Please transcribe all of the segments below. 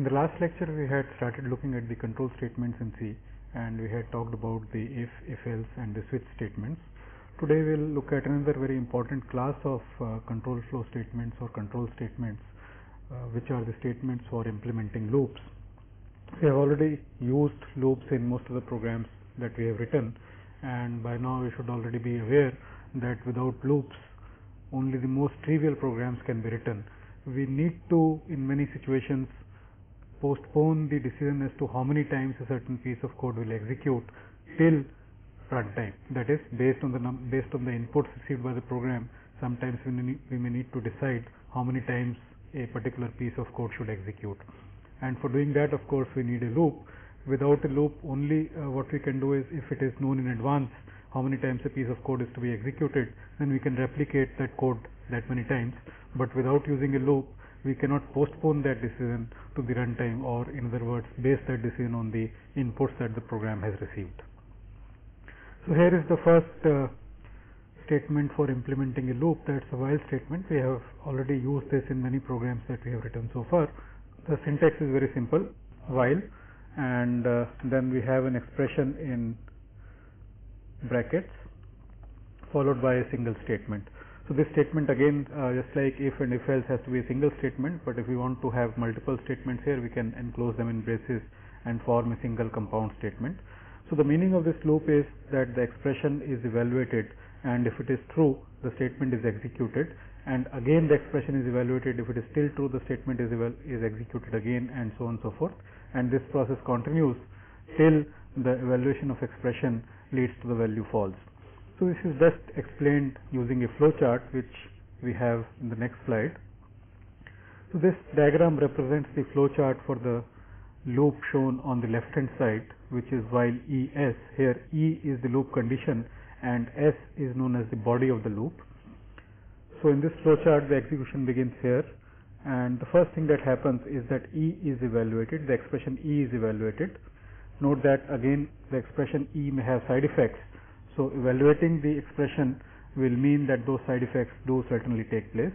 In the last lecture, we had started looking at the control statements in C, and we had talked about the if else, and the switch statements. Today, we'll look at another very important class of control flow statements or control statements, which are the statements for implementing loops. We have already used loops in most of the programs that we have written, and by now we should already be aware that without loops, only the most trivial programs can be written. We need to, in many situations, postpone the decision as to how many times a certain piece of code will execute till runtime. That is, based on the inputs received by the program, sometimes we may need to decide how many times a particular piece of code should execute. And for doing that, of course, we need a loop. Without a loop, only what we can do is, if it is known in advance how many times a piece of code is to be executed, then we can replicate that code that many times. But without using a loop, we cannot postpone that decision to the runtime, or in other words, base that decision on the inputs that the program has received. So here is the first statement for implementing a loop. That's a while statement. We have already used this in many programs that we have written so far. The syntax is very simple, while, and then we have an expression in brackets followed by a single statement. So this statement, again, just like if and if else, has to be a single statement, but if we want to have multiple statements here, we can enclose them in braces and form a single compound statement. So the meaning of this loop is that the expression is evaluated, and if it is true, the statement is executed, and again the expression is evaluated. If it is still true, the statement is executed again, and so on and so forth, and this process continues till the evaluation of expression leads to the value false. So this is just explained using a flowchart, which we have in the next slide. So this diagram represents the flowchart for the loop shown on the left hand side, which is while ES. Here E is the loop condition and S is known as the body of the loop. So in this flowchart, the execution begins here, and the first thing that happens is that E is evaluated, the expression E is evaluated. Note that again the expression E may have side effects. So evaluating the expression will mean that those side effects do certainly take place.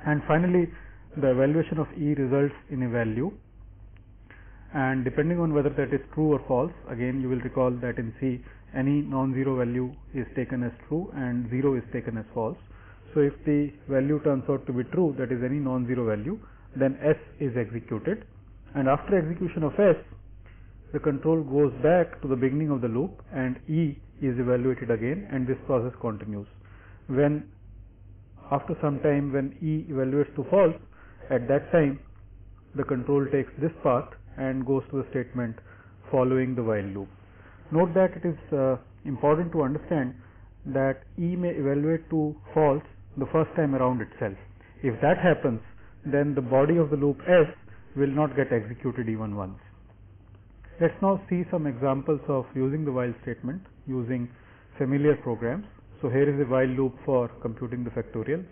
And finally, the evaluation of E results in a value, and depending on whether that is true or false, again you will recall that in C, any non-zero value is taken as true and 0 is taken as false. So if the value turns out to be true, that is any non-zero value, then S is executed, and after execution of S, the control goes back to the beginning of the loop and E is evaluated again, and this process continues. When after some time, when E evaluates to false, at that time the control takes this path and goes to the statement following the while loop. Note that it is important to understand that E may evaluate to false the first time around itself. If that happens, then the body of the loop S will not get executed even once. Let's now see some examples of using the while statement using familiar programs. So here is a while loop for computing the factorial.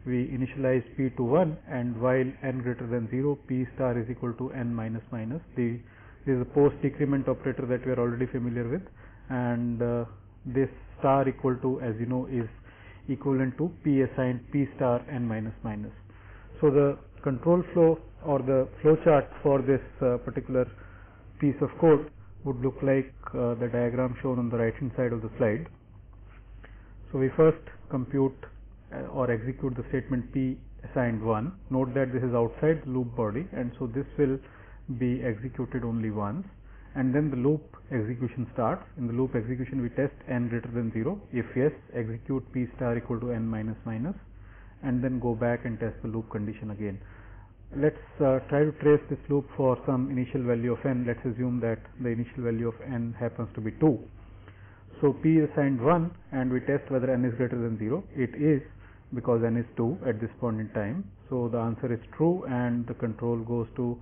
We initialize p to 1, and while n greater than 0, p star is equal to n minus minus. This is a post decrement operator that we are already familiar with, and this star equal to, as you know, is equivalent to p assigned p star n minus minus. So the control flow or the flow chart for this particular piece of code would look like the diagram shown on the right hand side of the slide. So we first compute or execute the statement p assigned 1. Note that this is outside the loop body, and so this will be executed only once, and then the loop execution starts. In the loop execution, we test n greater than 0. If yes, execute p star equal to n minus minus, and then go back and test the loop condition again. Let's try to trace this loop for some initial value of n. Let's assume that the initial value of n happens to be 2. So p is assigned 1, and we test whether n is greater than 0. It is, because n is 2 at this point in time. So the answer is true, and the control goes to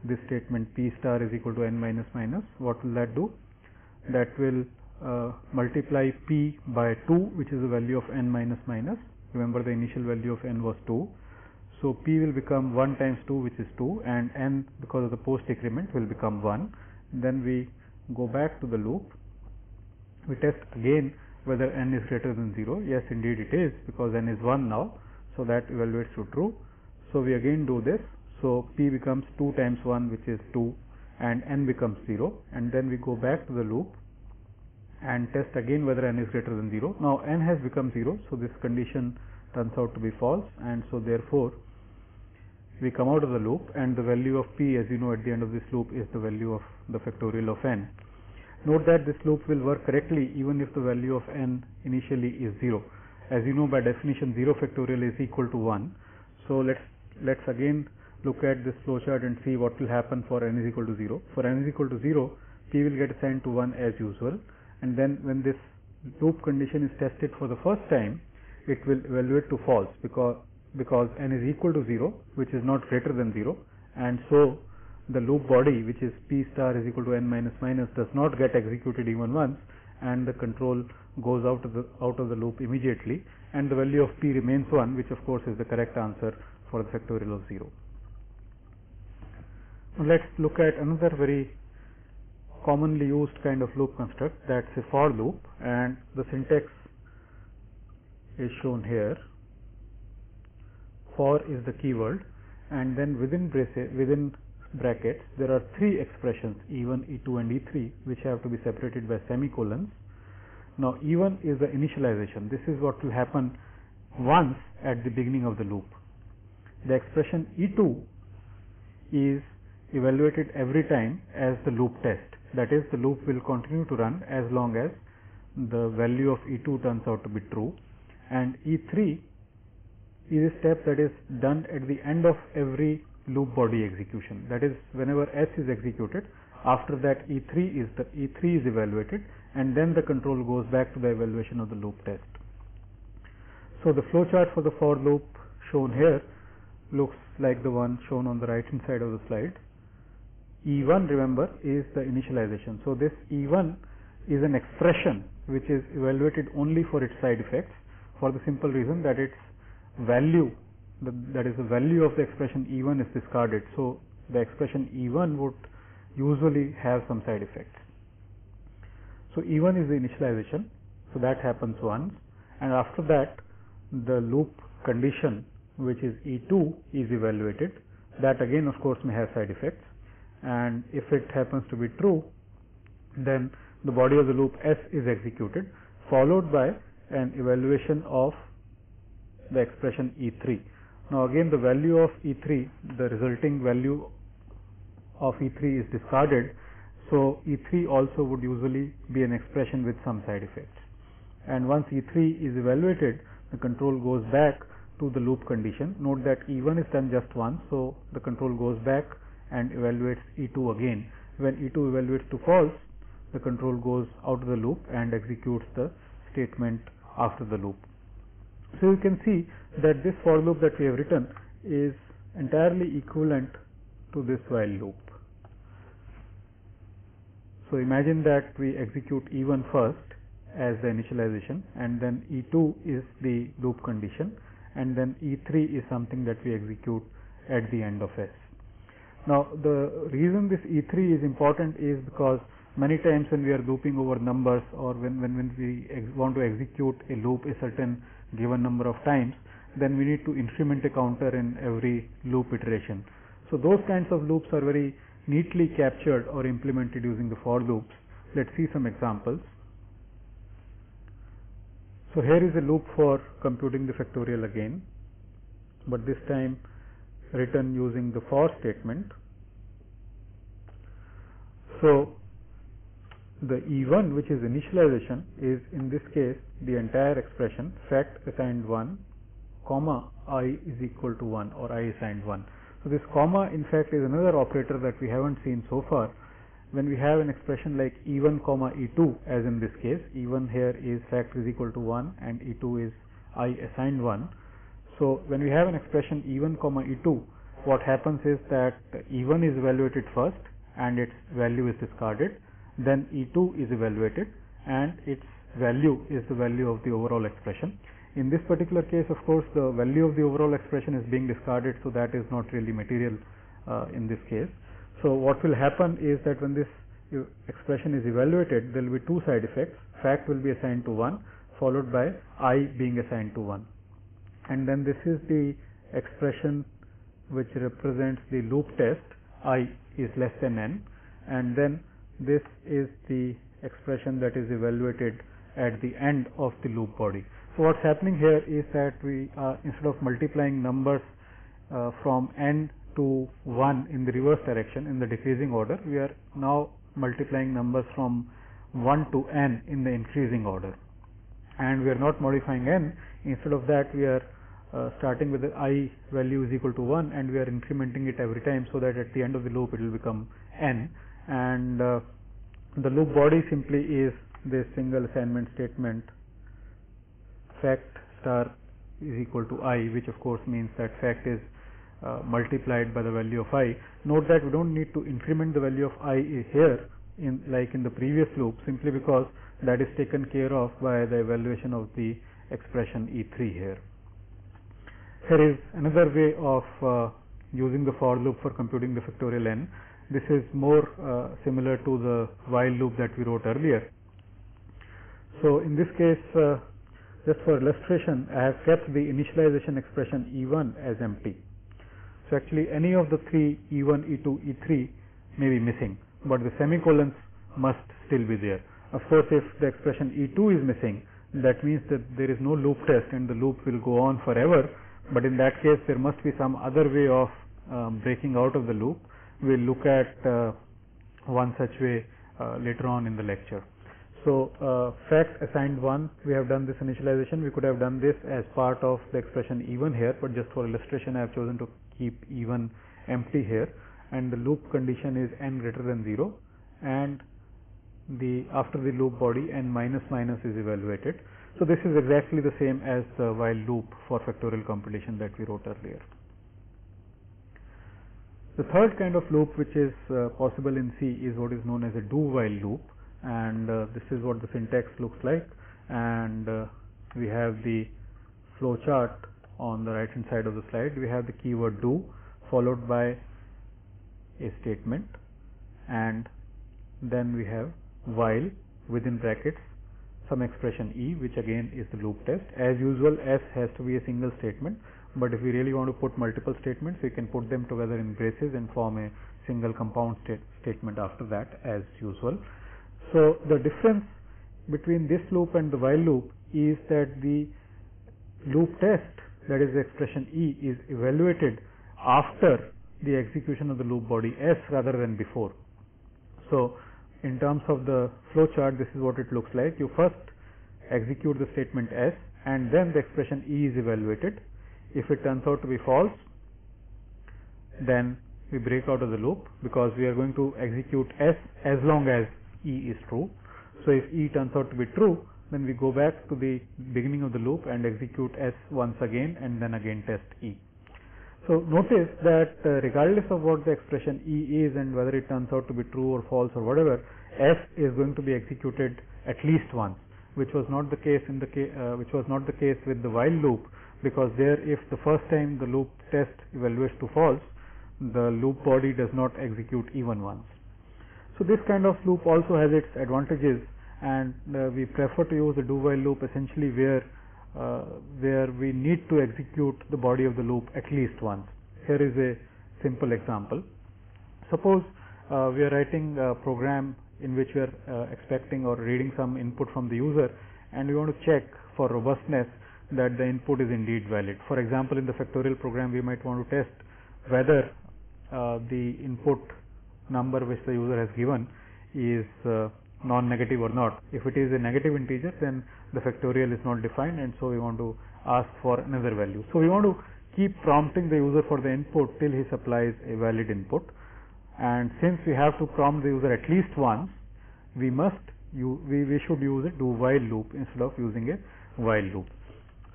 this statement p star is equal to n minus minus. What will that do? That will multiply p by 2, which is the value of n minus minus. Remember, the initial value of n was 2. So p will become 1 times 2, which is 2, and n, because of the post decrement, will become 1. Then we go back to the loop. We test again whether n is greater than 0. Yes, indeed it is, because n is 1 now, so that evaluates to true. So we again do this. So p becomes 2 times 1, which is 2, and n becomes 0, and then we go back to the loop and test again whether n is greater than 0. Now n has become 0, so this condition turns out to be false, and so therefore we come out of the loop, and the value of p, as you know, at the end of this loop is the value of the factorial of n. Note that this loop will work correctly even if the value of n initially is 0. As you know, by definition 0 factorial is equal to 1. So let's again look at this flowchart and see what will happen for n is equal to 0. For n is equal to 0, p will get assigned to 1 as usual, and then when this loop condition is tested for the first time, it will evaluate to false because n is equal to 0, which is not greater than 0, and so the loop body, which is p star is equal to n minus minus, does not get executed even once, and the control goes out of the loop immediately, and the value of p remains 1, which of course is the correct answer for the factorial of 0. Now let's look at another very commonly used kind of loop construct, that's a for loop, and the syntax is shown here. For is the keyword, and then within brackets there are 3 expressions, E1, E2 and E3, which have to be separated by semicolons. Now E1 is the initialization. This is what will happen once at the beginning of the loop. The expression E2 is evaluated every time as the loop test. That is, the loop will continue to run as long as the value of E2 turns out to be true, and E3 is a step that is done at the end of every loop body execution. That is, whenever S is executed, after that E3 is evaluated, and then the control goes back to the evaluation of the loop test. So the flowchart for the for loop shown here looks like the one shown on the right hand side of the slide. E1, remember, is the initialization. So this E1 is an expression which is evaluated only for its side effects, for the simple reason that its value, that is the value of the expression E1, is discarded. So the expression E1 would usually have some side effects. So E1 is the initialization, so that happens once, and after that the loop condition, which is E2, is evaluated. That again of course may have side effects, and if it happens to be true, then the body of the loop S is executed, followed by an evaluation of the expression E3. Now again the value of E3, the resulting value of E3 is discarded, so E3 also would usually be an expression with some side effects. And once E3 is evaluated, the control goes back to the loop condition. Note that E1 is done just once, so the control goes back and evaluates E2 again. When E2 evaluates to false, the control goes out of the loop and executes the statement after the loop. So you can see that this for loop that we have written is entirely equivalent to this while loop. So imagine that we execute E1 first as the initialization, and then E2 is the loop condition, and then E3 is something that we execute at the end of S. Now the reason this E3 is important is because many times when we are looping over numbers, or when we want to execute a loop a certain given number of times, then we need to increment a counter in every loop iteration. So those kinds of loops are very neatly captured or implemented using the for loops. Let's see some examples. So here is a loop for computing the factorial again, but this time written using the for statement. So the E1, which is initialization, is in this case the entire expression fact assigned 1, comma I is equal to 1, or I assigned 1. So this comma in fact is another operator that we haven't seen so far. When we have an expression like E1 comma E2, as in this case, E1 here is fact is equal to 1 and E2 is I assigned 1. So when we have an expression E1 comma E2, what happens is that E1 is evaluated first and its value is discarded, then E2 is evaluated and its value is the value of the overall expression. In this particular case, of course, the value of the overall expression is being discarded, so that is not really material in this case. So what will happen is that when this expression is evaluated, there will be two side effects. Fact will be assigned to 1, followed by I being assigned to 1. And then this is the expression which represents the loop test, I is less than n, and then this is the expression that is evaluated at the end of the loop body. So what's happening here is that we are, instead of multiplying numbers from n to 1 in the reverse direction in the decreasing order, we are now multiplying numbers from 1 to n in the increasing order, and we are not modifying n. Instead of that, we are starting with the I value is equal to 1, and we are incrementing it every time, so that at the end of the loop it will become n, and the loop body simply is this single assignment statement fact star is equal to I, which of course means that fact is multiplied by the value of I. Note that we don't need to increment the value of I here like in the previous loop, simply because that is taken care of by the evaluation of the expression E3 here. Here is another way of using the for loop for computing the factorial n. This is more similar to the while loop that we wrote earlier. So in this case, just for illustration, I have kept the initialization expression E1 as empty. So actually any of the three E1, E2, E3 may be missing, but the semicolons must still be there. Of course, if the expression E2 is missing, that means that there is no loop test and the loop will go on forever, but in that case there must be some other way of breaking out of the loop. We will look at one such way later on in the lecture. So fact assigned 1, we have done this initialization. We could have done this as part of the expression E1 here, but just for illustration I have chosen to keep E1 empty here, and the loop condition is n greater than 0, and after the loop body n minus minus is evaluated. So this is exactly the same as the while loop for factorial computation that we wrote earlier. The third kind of loop which is possible in C is what is known as a do while loop, and this is what the syntax looks like, and we have the flow chart on the right hand side of the slide. We have the keyword do followed by a statement, and then we have while within brackets some expression E, which again is the loop test. As usual, S has to be a single statement, but if we really want to put multiple statements, we can put them together in braces and form a single compound statement after that, as usual. So the difference between this loop and the while loop is that the loop test, that is the expression E, is evaluated after the execution of the loop body S rather than before. So in terms of the flow chart, this is what it looks like. You first execute the statement S, and then the expression E is evaluated. If it turns out to be false, then we break out of the loop, because we are going to execute S as long as E is true. So if E turns out to be true, then we go back to the beginning of the loop and execute S once again, and then again test E. So notice that regardless of what the expression E is and whether it turns out to be true or false or whatever, S is going to be executed at least once, which was not the case with the while loop, because there, if the first time the loop test evaluates to false, the loop body does not execute even once. So this kind of loop also has its advantages, and we prefer to use the do while loop essentially where we need to execute the body of the loop at least once. Here is a simple example. Suppose we are writing a program in which we are expecting or reading some input from the user, and we want to check for robustness that the input is indeed valid. For example, in the factorial program, we might want to test whether the input number which the user has given is non-negative or not. If it is a negative integer, then the factorial is not defined, and so we want to ask for another value. So we want to keep prompting the user for the input till he supplies a valid input, and since we have to prompt the user at least once, we should use a do while loop instead of using a while loop.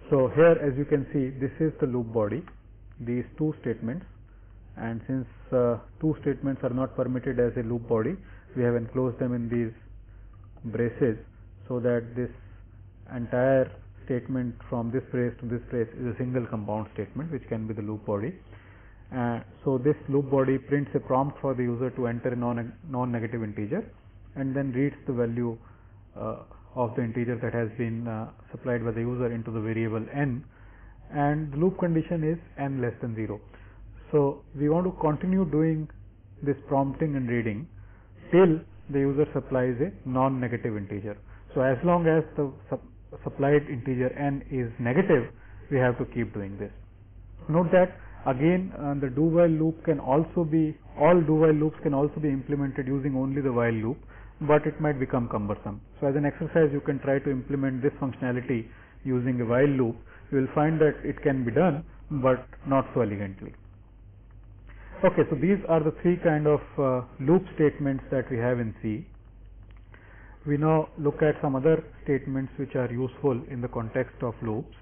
So here, as you can see, this is the loop body, these two statements, and since two statements are not permitted as a loop body, we have enclosed them in these braces, so that this entire statement from this brace to this brace is a single compound statement which can be the loop body. So this loop body prints a prompt for the user to enter a non-negative integer, and then reads the value of the integer that has been supplied by the user into the variable n, and the loop condition is n less than 0. So we want to continue doing this prompting and reading till the user supplies a non-negative integer. So as long as the supplied integer n is negative, we have to keep doing this. Note that again the do while loop can also be, all do while loops can also be implemented using only the while loop, but it might become cumbersome. So as an exercise, you can try to implement this functionality using a while loop. You will find that it can be done, but not so elegantly. Okay, so these are the three kind of loop statements that we have in C. We now look at some other statements which are useful in the context of loops.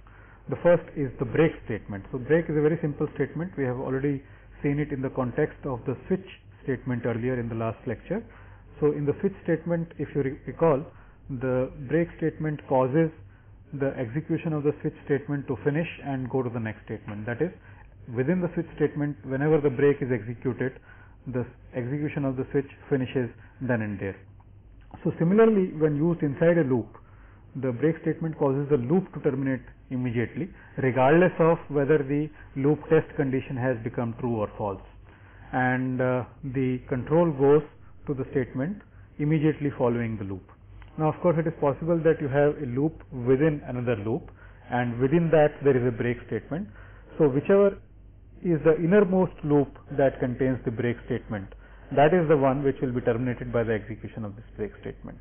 The first is the break statement. So break is a very simple statement. We have already seen it in the context of the switch statement earlier in the last lecture. So in the switch statement, if you recall, the break statement causes the execution of the switch statement to finish and go to the next statement. That is, within the switch statement, whenever the break is executed, the execution of the switch finishes then and there. So similarly, when used inside a loop, the break statement causes the loop to terminate immediately, regardless of whether the loop test condition has become true or false. And the control goes to the statement immediately following the loop. Now, of course, it is possible that you have a loop within another loop, and within that there is a break statement. So whichever is the innermost loop that contains the break statement, that is the one which will be terminated by the execution of this break statement.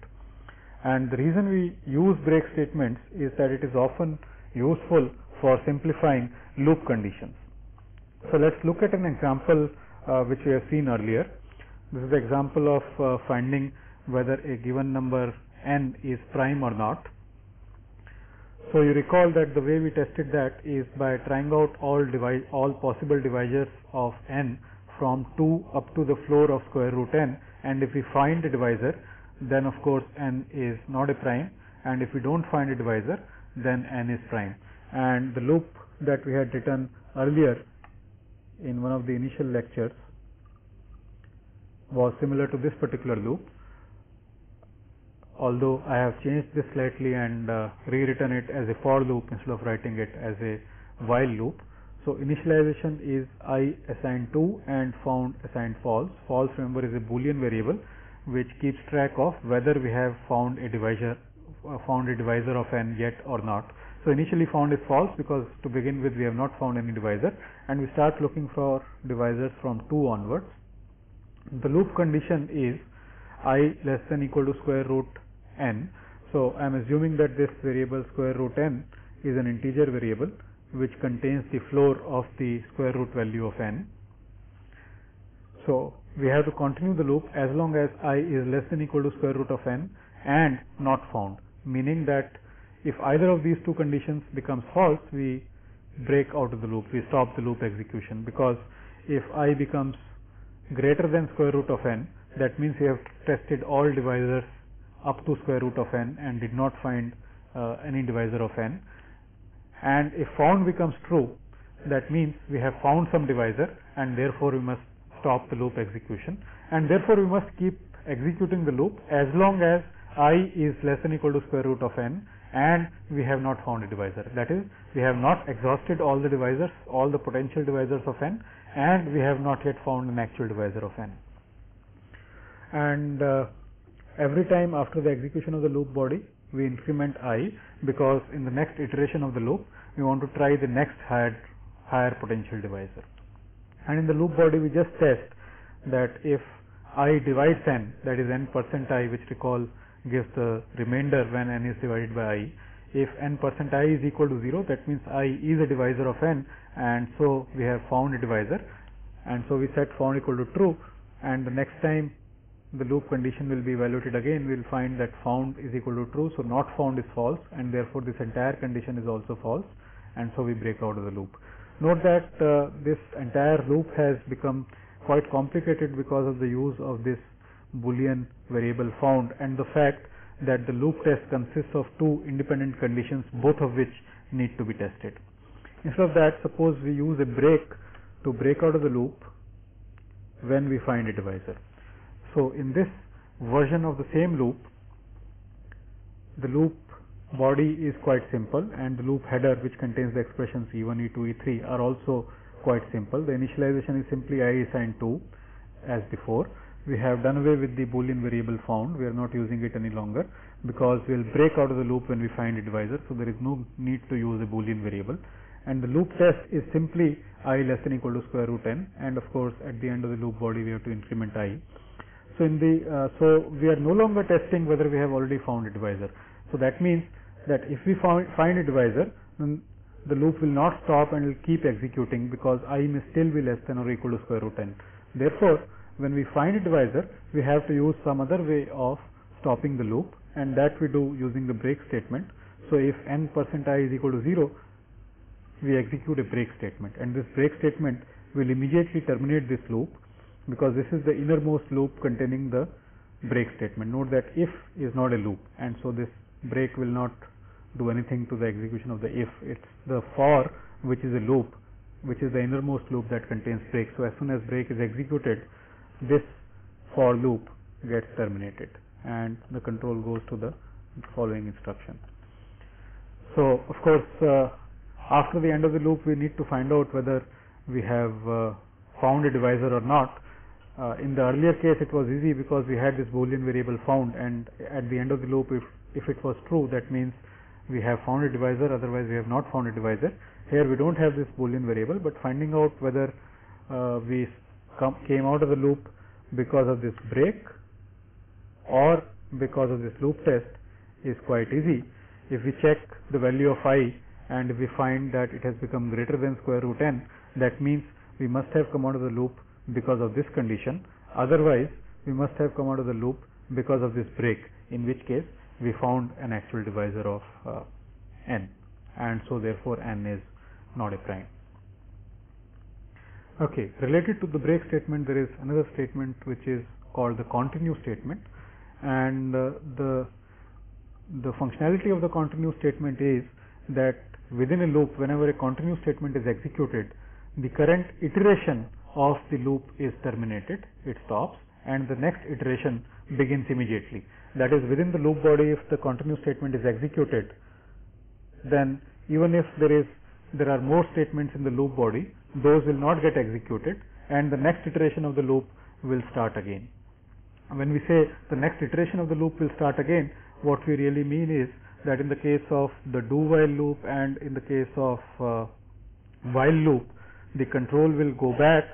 And the reason we use break statements is that it is often useful for simplifying loop conditions. So let's look at an example which we have seen earlier. This is the example of finding whether a given number n is prime or not. So you recall that the way we tested that is by trying out all possible divisors of n from 2 up to the floor of square root n, and if we find a divisor, then of course n is not a prime, and if we don't find a divisor, then n is prime. And the loop that we had written earlier in one of the initial lectures was similar to this particular loop, although I have changed this slightly and rewritten it as a for loop instead of writing it as a while loop. So initialization is I assigned 2 and found assigned false. False, remember, is a Boolean variable which keeps track of whether we have found a divisor of n yet or not. So initially found is false because to begin with we have not found any divisor, and we start looking for divisors from 2 onwards. The loop condition is I less than equal to square root n. So I am assuming that this variable square root n is an integer variable which contains the floor of the square root value of n. So we have to continue the loop as long as I is less than equal to square root of n and not found, meaning that if either of these two conditions becomes false, we break out of the loop, we stop the loop execution, because if I becomes greater than square root of n, that means we have tested all divisors up to square root of n and did not find any divisor of n. And if found becomes true, that means we have found some divisor, and therefore we must stop the loop execution, and therefore we must keep executing the loop as long as I is less than equal to square root of n and we have not found a divisor. That is, we have not exhausted all the divisors, all the potential divisors of n, and we have not yet found an actual divisor of n. And every time after the execution of the loop body, we increment I, because in the next iteration of the loop we want to try the next higher potential divisor. And in the loop body we just test that if I divides n, that is n% I, which recall gives the remainder when n is divided by I. If n% I is equal to 0, that means I is a divisor of n, and so we have found a divisor, and so we set found equal to true, and the next time the loop condition will be evaluated again, we will find that found is equal to true, so not found is false, and therefore this entire condition is also false, and so we break out of the loop. Note that this entire loop has become quite complicated because of the use of this Boolean variable found and the fact that the loop test consists of two independent conditions, both of which need to be tested. Instead of that, suppose we use a break to break out of the loop when we find a divisor. So in this version of the same loop, the loop body is quite simple, and the loop header, which contains the expressions E1, E2, E3, are also quite simple. The initialization is simply I assigned 2 as before. We have done away with the Boolean variable found. We are not using it any longer because we will break out of the loop when we find a divisor. So there is no need to use a Boolean variable. And the loop test is simply I less than equal to square root n, and of course at the end of the loop body we have to increment I. So in the so we are no longer testing whether we have already found a divisor. So that means that if we find a divisor, then the loop will not stop and will keep executing because I may still be less than or equal to square root n. Therefore, when we find a divisor, we have to use some other way of stopping the loop, and that we do using the break statement. So if n%i is equal to 0, we execute a break statement, and this break statement will immediately terminate this loop because this is the innermost loop containing the break statement. Note that if is not a loop, and so this break will not do anything to the execution of the if. It's the for which is a loop, which is the innermost loop that contains break. So as soon as break is executed, this for loop gets terminated and the control goes to the following instruction. So of course after the end of the loop we need to find out whether we have found a divisor or not. In the earlier case it was easy because we had this Boolean variable found, and at the end of the loop if it was true, that means we have found a divisor, otherwise we have not found a divisor. Here we don't have this Boolean variable, but finding out whether we came out of the loop because of this break or because of this loop test is quite easy. If we check the value of I and we find that it has become greater than square root n, that means we must have come out of the loop because of this condition. Otherwise we must have come out of the loop because of this break, in which case we found an actual divisor of n, and so therefore n is not a prime. Okay, related to the break statement, there is another statement which is called the continue statement, and the functionality of the continue statement is that within a loop, whenever a continue statement is executed, the current iteration of the loop is terminated, it stops, and the next iteration begins immediately. That is, within the loop body, if the continue statement is executed, then even if there are more statements in the loop body, those will not get executed, and the next iteration of the loop will start again. When we say the next iteration of the loop will start again, what we really mean is that in the case of the do while loop and in the case of while loop, the control will go back,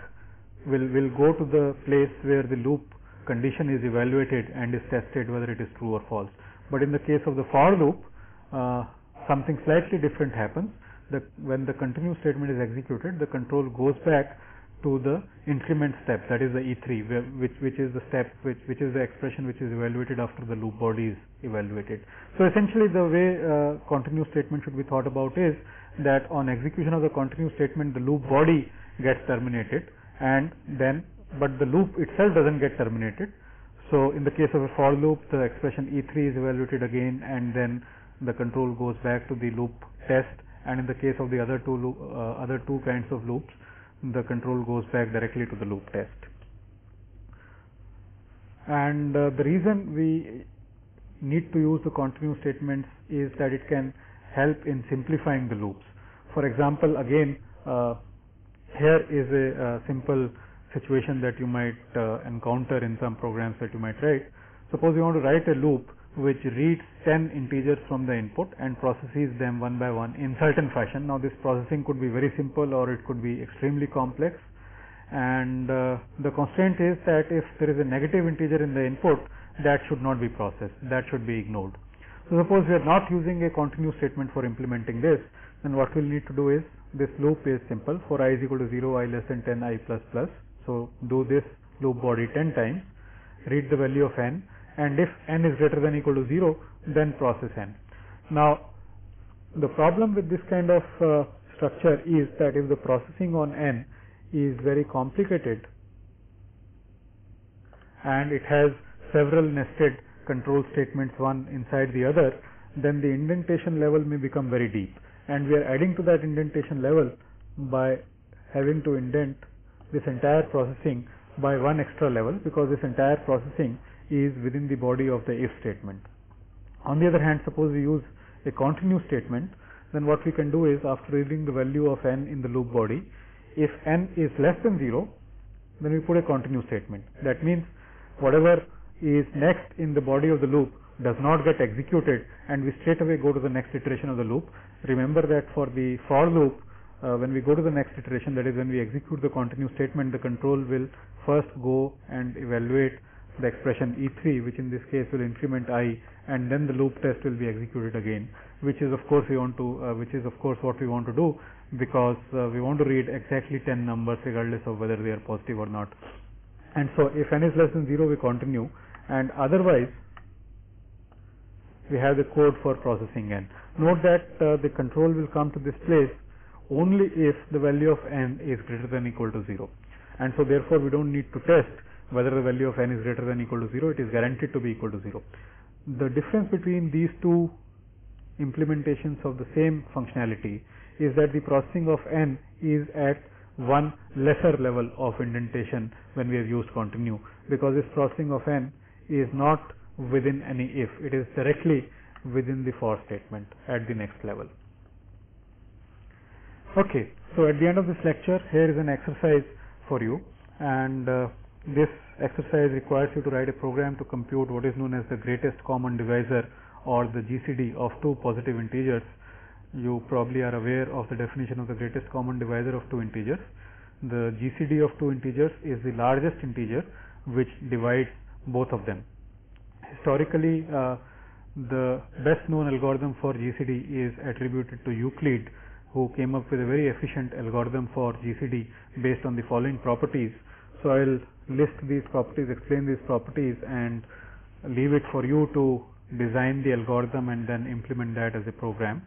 will go to the place where the loop condition is evaluated and is tested whether it is true or false. But in the case of the for loop, something slightly different happens. When the continue statement is executed, the control goes back to the increment step, that is the E3, which is the step which is the expression which is evaluated after the loop body is evaluated. So essentially the way continue statement should be thought about is that on execution of the continue statement, the loop body gets terminated, and then but the loop itself doesn't get terminated. So in the case of a for loop, the expression E3 is evaluated again, and then the control goes back to the loop test, and in the case of the other two kinds of loops, the control goes back directly to the loop test. And the reason we need to use the continue statements is that it can help in simplifying the loops. For example, again here is a simple situation that you might encounter in some programs that you might write. Suppose you want to write a loop which reads 10 integers from the input and processes them one by one in certain fashion. Now this processing could be very simple or it could be extremely complex, and the constraint is that if there is a negative integer in the input, that should not be processed, that should be ignored. So suppose we are not using a continue statement for implementing this, then what we'll need to do is, this loop is simple. For I is equal to 0, I less than 10, I plus plus. So do this loop body 10 times, read the value of n, and if n is greater than or equal to 0, then process n. Now the problem with this kind of structure is that if the processing on n is very complicated and it has several nested control statements one inside the other, then the indentation level may become very deep, and we are adding to that indentation level by having to indent this entire processing by one extra level, because this entire processing is within the body of the if statement. On the other hand, suppose we use a continue statement, then what we can do is, after reading the value of n in the loop body, If n is less than 0, then we put a continue statement. That means whatever is next in the body of the loop does not get executed, and we straight away go to the next iteration of the loop. Remember that for the for loop, when we go to the next iteration, that is when we execute the continue statement, the control will first go and evaluate the expression E3, which in this case will increment I, and then the loop test will be executed again, which is of course what we want to do, because we want to read exactly 10 numbers regardless of whether they are positive or not. And so if n is less than 0, we continue, and otherwise we have the code for processing n. Note that the control will come to this place only if the value of n is greater than or equal to 0, and so therefore we don't need to test whether the value of n is greater than or equal to 0. It is guaranteed to be equal to 0. The difference between these two implementations of the same functionality is that the processing of n is at one lesser level of indentation when we have used continue, because this processing of n is not within any if, it is directly within the for statement at the next level. Okay, so at the end of this lecture, here is an exercise for you, and this exercise requires you to write a program to compute what is known as the greatest common divisor, or the GCD, of two positive integers. You probably are aware of the definition of the greatest common divisor of two integers. The GCD of two integers is the largest integer which divides both of them. Historically, the best known algorithm for GCD is attributed to Euclid, who came up with a very efficient algorithm for GCD based on the following properties. So I will list these properties, explain these properties, and leave it for you to design the algorithm and then implement that as a program.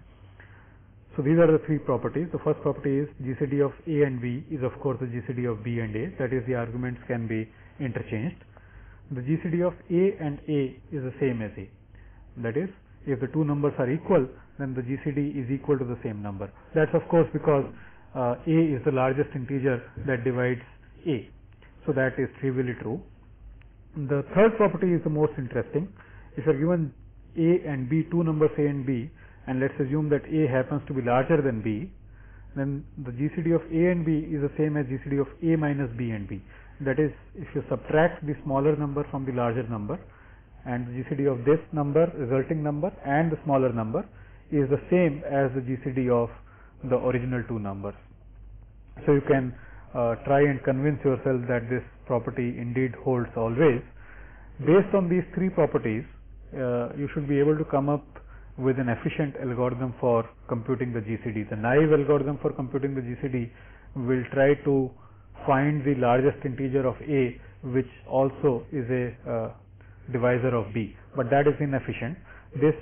So these are the three properties. The first property is GCD of A and B is of course the GCD of B and A, that is the arguments can be interchanged. The GCD of A and A is the same as A, that is if the two numbers are equal, then the GCD is equal to the same number. That's of course because A is the largest integer that divides A, so that is trivially true. The third property is the most interesting. If you are given A and B, two numbers A and B, and let's assume that A happens to be larger than B, then the GCD of A and B is the same as GCD of A minus B and B. That is, if you subtract the smaller number from the larger number, and the GCD of this number, resulting number, and the smaller number is the same as the GCD of the original two numbers. So you can try and convince yourself that this property indeed holds always. Based on these three properties, you should be able to come up with an efficient algorithm for computing the GCD. The naive algorithm for computing the GCD will try to find the largest integer of A, which also is a divisor of B, but that is inefficient. These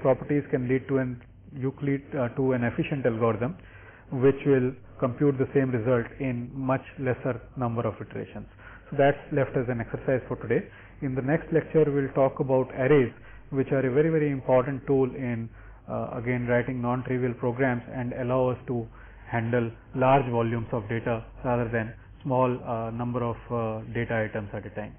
properties can lead to an efficient algorithm which will compute the same result in much lesser number of iterations. So that's left as an exercise for today. In the next lecture, we'll talk about arrays, which are a very, very important tool in again writing non-trivial programs and allow us to handle large volumes of data rather than small number of data items at a time.